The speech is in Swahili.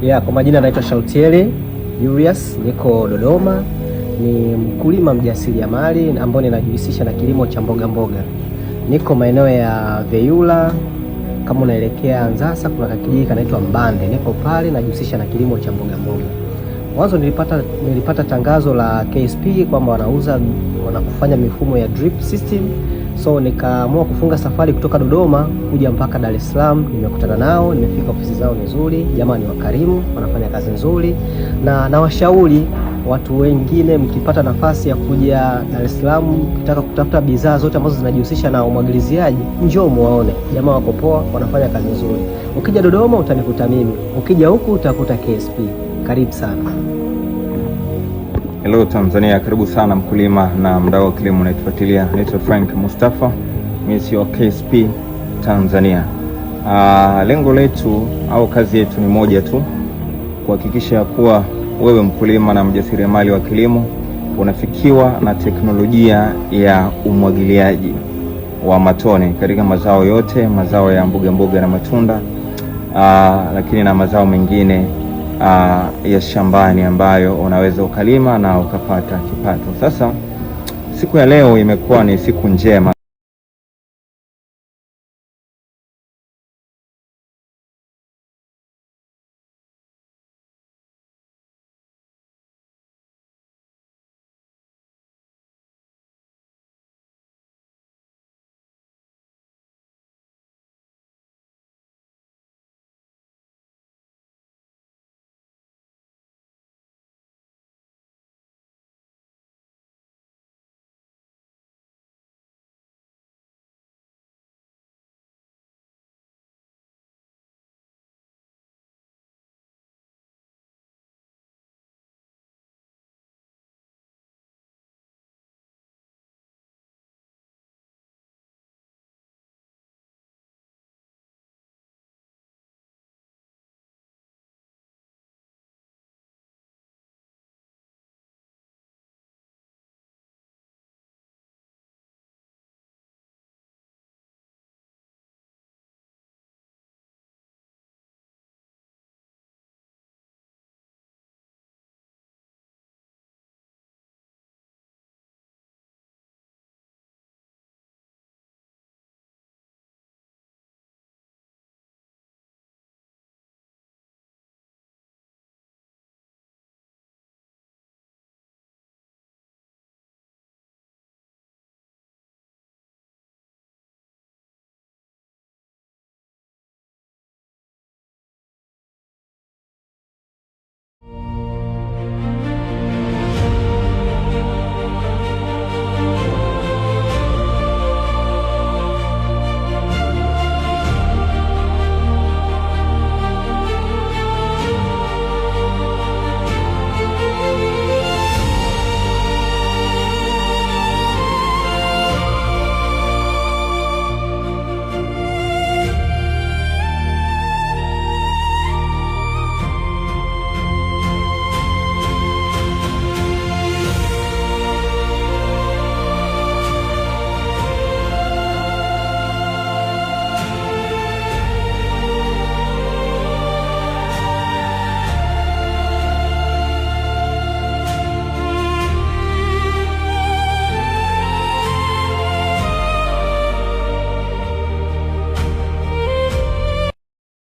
Kwa majina naitwa Shautieli Julius, niko Dodoma. Ni mkulima mjasiriamali ambao ninajihusisha na kilimo cha mboga mboga. Niko maeneo ya Veyula, kama unaelekea Nzasa kuna kijiji kanaitwa Mbande. Niko pale najihusisha na kilimo cha mboga mboga. Mwanzo nilipata tangazo la KSP kwamba wanakufanya mifumo ya drip system. So nikaamua kufunga safari kutoka Dodoma kuja mpaka Dar es Salaam. Nimekutana nao, nimefika, ofisi zao nzuri, jamaa ni wakarimu, wanafanya kazi nzuri, na nawashauri watu wengine, mkipata nafasi ya kuja Dar es Salaam, mkitaka kutafuta bidhaa zote ambazo zinajihusisha na umwagiliziaji, njoo muone. Jamaa wako poa, wanafanya kazi nzuri. Ukija Dodoma utanikuta mimi, ukija huku utakuta KSP. Karibu sana. Hello Tanzania, karibu sana mkulima na mdau wa kilimo unayetufuatilia. Naitwa Frank Mustafa, mimi si wa KSP Tanzania. Lengo letu au kazi yetu ni moja tu, kuhakikisha kuwa wewe mkulima na mjasiriamali wa kilimo unafikiwa na teknolojia ya umwagiliaji wa matone katika mazao yote, mazao ya mboga mboga na matunda, lakini na mazao mengine ya shambani ambayo unaweza ukalima na ukapata kipato. Sasa siku ya leo imekuwa ni siku njema.